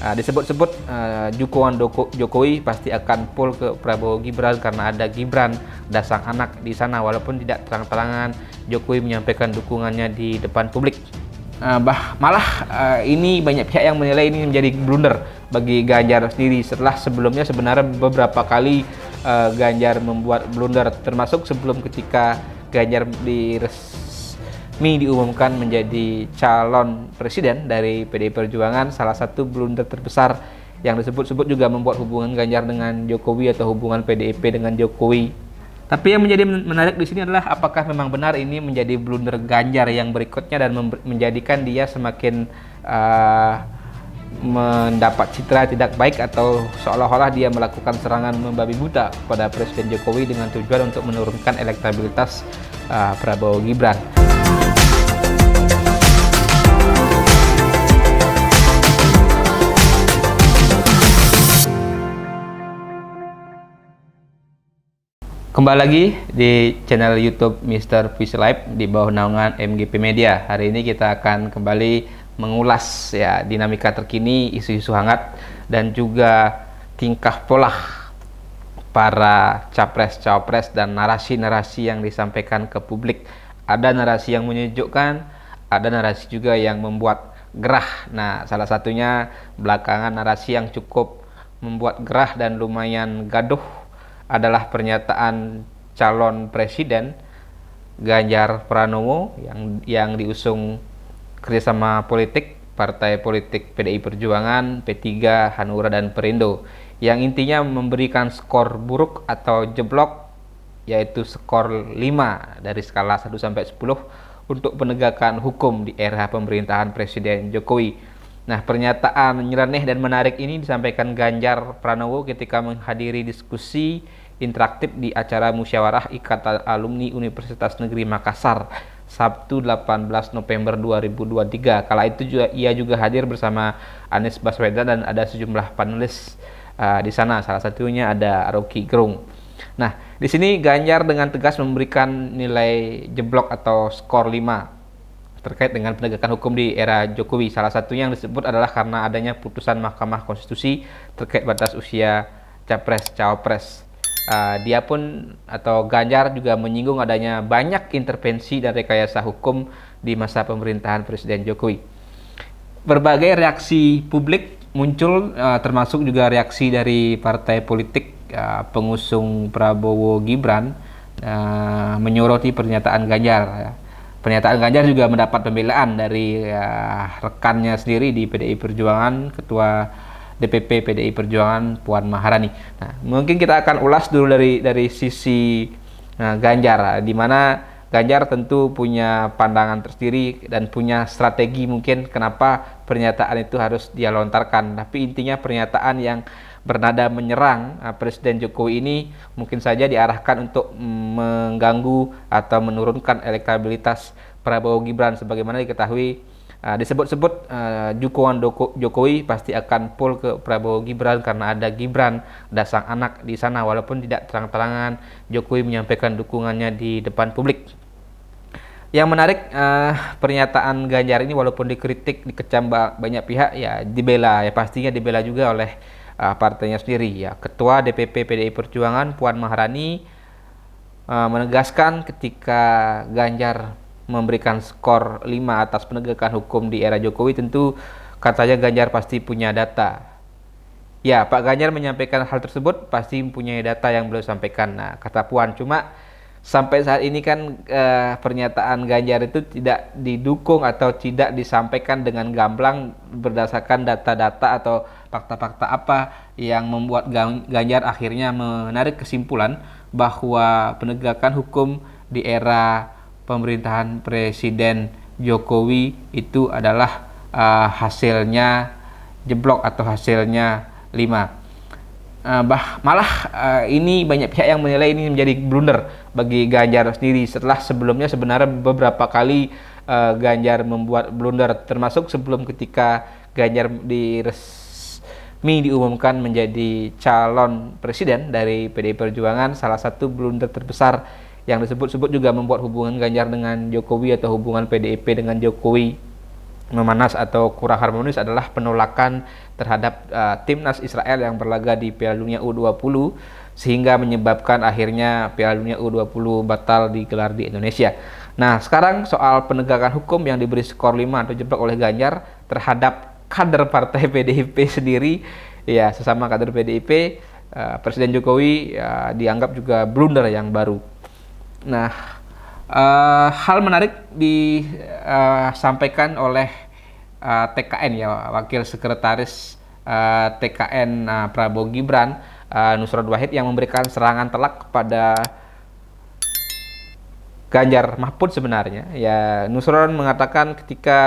Disebut-sebut dukungan Jokowi pasti akan full ke Prabowo Gibran karena ada Gibran, ada sang anak di sana, walaupun tidak terang-terangan Jokowi menyampaikan dukungannya di depan publik. Ini banyak pihak yang menilai ini menjadi blunder bagi Ganjar sendiri setelah sebelumnya sebenarnya beberapa kali Ganjar membuat blunder, termasuk sebelum ketika Ganjar diumumkan menjadi calon presiden dari PDI Perjuangan. Salah satu blunder terbesar yang disebut-sebut juga membuat hubungan Ganjar dengan Jokowi atau hubungan PDIP dengan Jokowi. Tapi yang menjadi menarik di sini adalah apakah memang benar ini menjadi blunder Ganjar yang berikutnya dan menjadikan dia semakin mendapat citra tidak baik, atau seolah-olah dia melakukan serangan membabi buta pada Presiden Jokowi dengan tujuan untuk menurunkan elektabilitas Prabowo Gibran. Kembali lagi di channel YouTube Mr. Fish Live di bawah naungan MGP Media. Hari ini kita akan kembali mengulas ya dinamika terkini, isu-isu hangat, dan juga tingkah pola para capres-cawapres dan narasi-narasi yang disampaikan ke publik. Ada narasi yang menyejukkan, ada narasi juga yang membuat gerah. Nah, salah satunya belakangan narasi yang cukup membuat gerah dan lumayan gaduh adalah pernyataan calon presiden Ganjar Pranowo yang diusung kerjasama politik partai politik PDI Perjuangan, P3, Hanura, dan Perindo, yang intinya memberikan skor buruk atau jeblok, yaitu skor 5 dari skala 1 sampai 10 untuk penegakan hukum di era pemerintahan Presiden Jokowi. Nah, pernyataan nyeleneh dan menarik ini disampaikan Ganjar Pranowo ketika menghadiri diskusi interaktif di acara musyawarah Ikatan Alumni Universitas Negeri Makassar Sabtu 18 November 2023. Kala itu ia juga hadir bersama Anies Baswedan dan ada sejumlah panelis di sana. Salah satunya ada Rocky Gerung. Nah, di sini Ganjar dengan tegas memberikan nilai jeblok atau skor 5 terkait dengan penegakan hukum di era Jokowi. Salah satunya yang disebut adalah karena adanya putusan Mahkamah Konstitusi terkait batas usia capres-cawapres. Dia pun atau Ganjar juga menyinggung adanya banyak intervensi dan rekayasa hukum di masa pemerintahan Presiden Jokowi. Berbagai reaksi publik muncul, termasuk juga reaksi dari partai politik pengusung Prabowo Gibran menyoroti pernyataan Ganjar. Pernyataan Ganjar juga mendapat pembelaan dari rekannya sendiri di PDI Perjuangan, Ketua DPP PDI Perjuangan Puan Maharani. Nah, mungkin kita akan ulas dulu dari sisi Ganjar, di mana Ganjar tentu punya pandangan tersendiri dan punya strategi mungkin kenapa pernyataan itu harus dia lontarkan. Tapi intinya pernyataan yang bernada menyerang Presiden Jokowi ini mungkin saja diarahkan untuk mengganggu atau menurunkan elektabilitas Prabowo Gibran. Sebagaimana diketahui, disebut-sebut dukungan Jokowi pasti akan full ke Prabowo Gibran karena ada Gibran, ada sang anak di sana, walaupun tidak terang-terangan Jokowi menyampaikan dukungannya di depan publik. Yang menarik, pernyataan Ganjar ini walaupun dikritik, dikecam banyak pihak, ya dibela, ya pastinya dibela juga oleh partainya sendiri. Ya, Ketua DPP PDI Perjuangan Puan Maharani menegaskan ketika Ganjar memberikan skor 5 atas penegakan hukum di era Jokowi, tentu katanya Ganjar pasti punya data. Ya, Pak Ganjar menyampaikan hal tersebut pasti mempunyai data yang beliau sampaikan. Nah, kata Puan, cuma sampai saat ini kan pernyataan Ganjar itu tidak didukung atau tidak disampaikan dengan gamblang berdasarkan data-data atau fakta-fakta apa yang membuat Ganjar akhirnya menarik kesimpulan bahwa penegakan hukum di era pemerintahan Presiden Jokowi itu adalah hasilnya jeblok atau hasilnya 5. Ini banyak pihak yang menilai ini menjadi blunder bagi Ganjar sendiri setelah sebelumnya sebenarnya beberapa kali Ganjar membuat blunder, termasuk sebelum ketika Ganjar diumumkan menjadi calon presiden dari PDI Perjuangan. Salah satu blunder terbesar yang disebut-sebut juga membuat hubungan Ganjar dengan Jokowi atau hubungan PDIP dengan Jokowi memanas atau kurang harmonis adalah penolakan terhadap timnas Israel yang berlaga di Piala Dunia U20 sehingga menyebabkan akhirnya Piala Dunia U20 batal digelar di Indonesia. Nah, sekarang soal penegakan hukum yang diberi skor 5 atau jeblok oleh Ganjar terhadap kader partai PDIP sendiri, ya sesama kader PDIP, Presiden Jokowi dianggap juga blunder yang baru. Nah, hal menarik disampaikan oleh TKN ya, Wakil Sekretaris TKN Prabowo Gibran, Nusron Wahid, yang memberikan serangan telak kepada Ganjar Mahfud sebenarnya. Ya, Nusron mengatakan ketika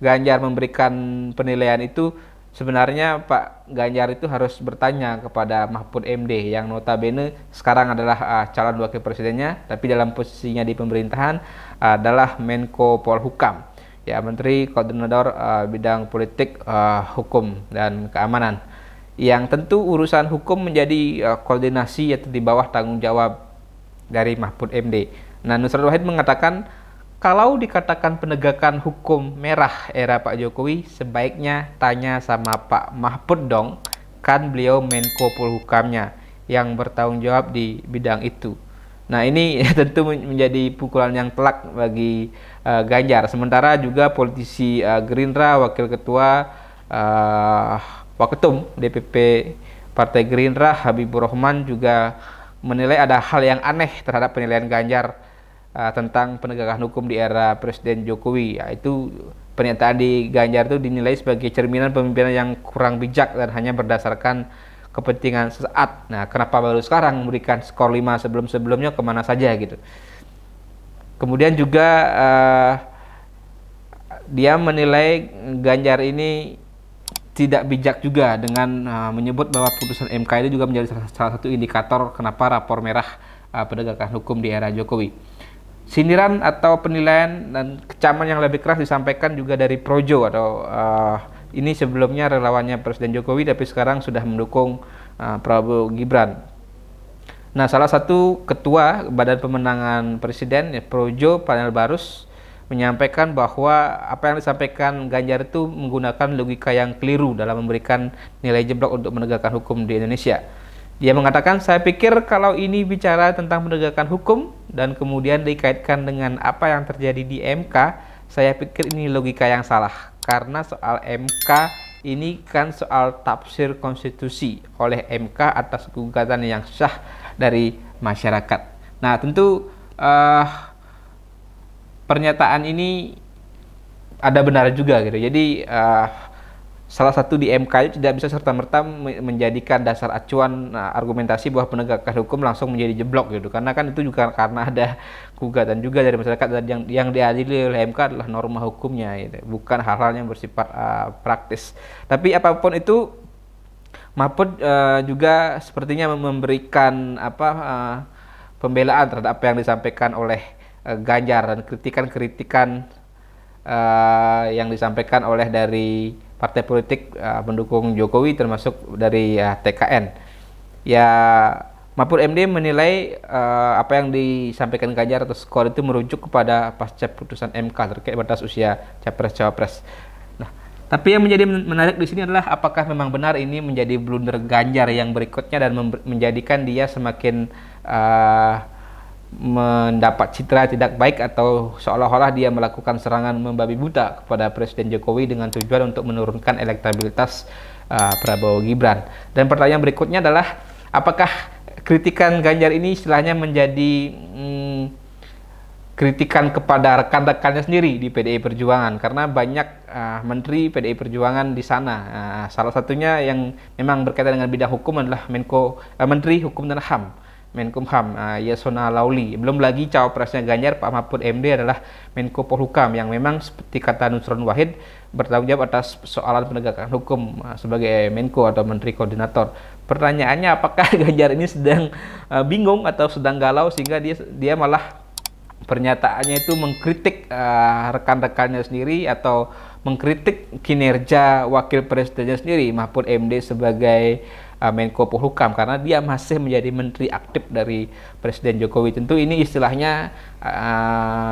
Ganjar memberikan penilaian itu, sebenarnya Pak Ganjar itu harus bertanya kepada Mahfud MD yang notabene sekarang adalah calon wakil presidennya, tapi dalam posisinya di pemerintahan adalah Menko Polhukam, ya, Menteri Koordinator bidang politik, hukum dan keamanan. Yang tentu urusan hukum menjadi koordinasi atau di bawah tanggung jawab dari Mahfud MD. Nah, Nusron Wahid mengatakan kalau dikatakan penegakan hukum merah era Pak Jokowi, sebaiknya tanya sama Pak Mahfud dong, kan beliau Menko Polhukamnya yang bertanggung jawab di bidang itu. Nah, ini tentu menjadi pukulan yang telak bagi Ganjar. Sementara juga politisi Gerindra, Wakil Ketua Waketum DPP Partai Gerindra Habibur Rahman juga menilai ada hal yang aneh terhadap penilaian Ganjar tentang penegakan hukum di era Presiden Jokowi, yaitu pernyataan di Ganjar itu dinilai sebagai cerminan pemimpinan yang kurang bijak dan hanya berdasarkan kepentingan sesaat. Nah, kenapa baru sekarang memberikan skor 5, sebelum-sebelumnya kemana saja gitu. Kemudian juga dia menilai Ganjar ini tidak bijak juga dengan menyebut bahwa putusan MK itu juga menjadi salah satu indikator kenapa rapor merah penegakan hukum di era Jokowi. Sindiran atau penilaian dan kecaman yang lebih keras disampaikan juga dari Projo, atau ini sebelumnya relawannya Presiden Jokowi tapi sekarang sudah mendukung Prabowo Gibran. Nah, salah satu ketua Badan Pemenangan Presiden, Projo Panel Barus, menyampaikan bahwa apa yang disampaikan Ganjar itu menggunakan logika yang keliru dalam memberikan nilai jeblok untuk menegakkan hukum di Indonesia. Dia mengatakan, saya pikir kalau ini bicara tentang penegakan hukum dan kemudian dikaitkan dengan apa yang terjadi di MK, saya pikir ini logika yang salah. Karena soal MK ini kan soal tafsir konstitusi oleh MK atas gugatan yang sah dari masyarakat. Nah, tentu pernyataan ini ada benar juga gitu. Jadi salah satu di MK itu tidak bisa serta-merta menjadikan dasar acuan argumentasi bahwa penegakan hukum langsung menjadi jeblok gitu. Karena kan itu juga karena ada gugatan juga dari masyarakat, dan yang diadili oleh MK adalah norma hukumnya gitu, bukan hal-hal yang bersifat praktis. Tapi apapun itu, Mahfud juga sepertinya memberikan pembelaan terhadap apa yang disampaikan oleh Ganjar dan kritikan-kritikan yang disampaikan oleh dari partai politik pendukung Jokowi, termasuk dari TKN. Ya, Mahfud MD menilai apa yang disampaikan Ganjar atau skor itu merujuk kepada pasca putusan MK terkait batas usia capres-cawapres. Nah, tapi yang menjadi menarik di sini adalah apakah memang benar ini menjadi blunder Ganjar yang berikutnya dan menjadikan dia semakin mendapat citra tidak baik, atau seolah-olah dia melakukan serangan membabi buta kepada Presiden Jokowi dengan tujuan untuk menurunkan elektabilitas Prabowo Gibran. Dan pertanyaan berikutnya adalah apakah kritikan Ganjar ini istilahnya menjadi kritikan kepada rekan-rekannya sendiri di PDI Perjuangan, karena banyak menteri PDI Perjuangan di sana. Salah satunya yang memang berkaitan dengan bidang hukum adalah Menteri Hukum dan HAM, Menkumham Yasona Lauli. Belum lagi cawapresnya Ganjar, Pak Mahfud MD, adalah Menko Polhukam yang memang seperti kata Nusron Wahid bertanggung jawab atas persoalan penegakan hukum sebagai Menko atau Menteri Koordinator. Pertanyaannya, apakah Ganjar ini sedang bingung atau sedang galau sehingga dia malah pernyataannya itu mengkritik rekan-rekannya sendiri atau mengkritik kinerja wakil presidennya sendiri, Mahfud MD, sebagai Menko Polhukam, karena dia masih menjadi menteri aktif dari Presiden Jokowi. Tentu ini istilahnya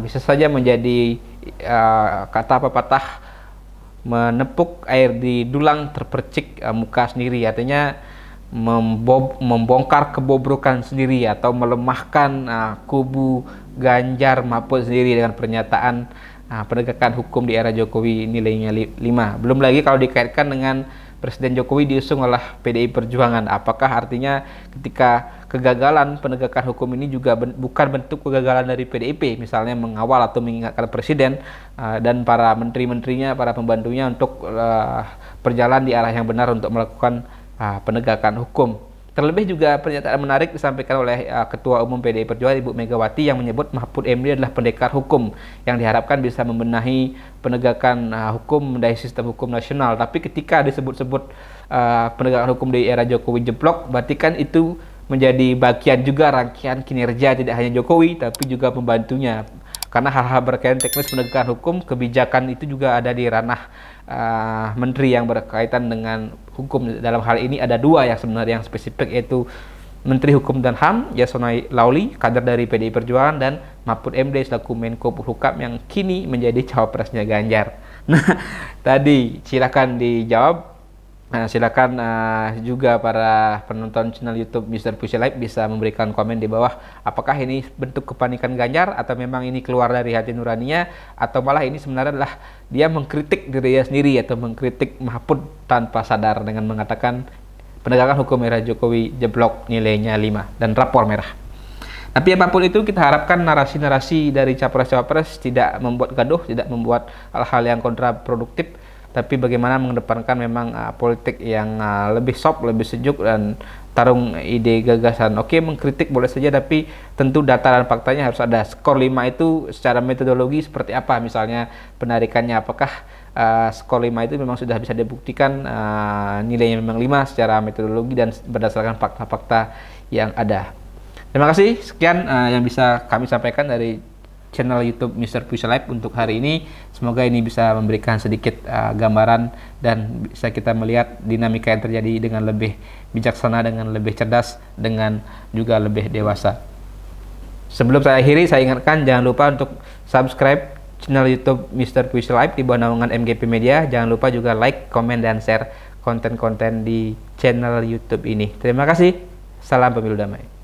bisa saja menjadi kata pepatah menepuk air di dulang terpercik muka sendiri, artinya membongkar kebobrokan sendiri atau melemahkan kubu Ganjar Mahfud sendiri dengan pernyataan penegakan hukum di era Jokowi nilainya 5. Belum lagi kalau dikaitkan dengan Presiden Jokowi diusung oleh PDI Perjuangan, apakah artinya ketika kegagalan penegakan hukum ini juga bukan bentuk kegagalan dari PDIP, misalnya mengawal atau mengingatkan Presiden dan para menteri-menterinya, para pembantunya untuk berjalan di arah yang benar untuk melakukan penegakan hukum. Terlebih juga pernyataan menarik disampaikan oleh Ketua Umum PDI Perjuangan Ibu Megawati yang menyebut Mahfud MD adalah pendekar hukum yang diharapkan bisa membenahi penegakan hukum dari sistem hukum nasional. Tapi ketika disebut-sebut penegakan hukum di era Jokowi jeblok, berarti kan itu menjadi bagian juga rangkaian kinerja tidak hanya Jokowi tapi juga pembantunya. Karena hal-hal berkaitan teknis penegakan hukum, kebijakan itu juga ada di ranah menteri yang berkaitan dengan hukum. Dalam hal ini ada dua yang sebenarnya yang spesifik, yaitu Menteri Hukum dan HAM Yasona Lauli, kader dari PDI Perjuangan, dan Mahfud MD selaku Menko Polhukam yang kini menjadi cawapresnya Ganjar. Nah, tadi silakan dijawab. Nah, silakan juga para penonton channel YouTube Mr. Puisi Live bisa memberikan komen di bawah, apakah ini bentuk kepanikan Ganjar atau memang ini keluar dari hati nuraninya, atau malah ini sebenarnya adalah dia mengkritik dirinya sendiri atau mengkritik Mahfud tanpa sadar dengan mengatakan penegakan hukum era Jokowi jeblok nilainya 5 dan rapor merah. Tapi apapun itu, kita harapkan narasi-narasi dari capres-cawapres tidak membuat gaduh, tidak membuat hal-hal yang kontraproduktif, tapi bagaimana mengedepankan memang politik yang lebih soft, lebih sejuk, dan tarung ide gagasan. Oke, mengkritik boleh saja, tapi tentu data dan faktanya harus ada. Skor 5 itu secara metodologi seperti apa, misalnya penarikannya, apakah skor 5 itu memang sudah bisa dibuktikan nilainya memang 5 secara metodologi dan berdasarkan fakta-fakta yang ada. Terima kasih, sekian yang bisa kami sampaikan dari channel YouTube Mr. Puisi Live untuk hari ini. Semoga ini bisa memberikan sedikit gambaran dan bisa kita melihat dinamika yang terjadi dengan lebih bijaksana, dengan lebih cerdas, dengan juga lebih dewasa. Sebelum saya akhiri, saya ingatkan jangan lupa untuk subscribe channel YouTube Mr. Puisi Live di bawah naungan MGP Media. Jangan lupa juga like, komen, dan share konten-konten di channel YouTube ini. Terima kasih. Salam pemilu damai.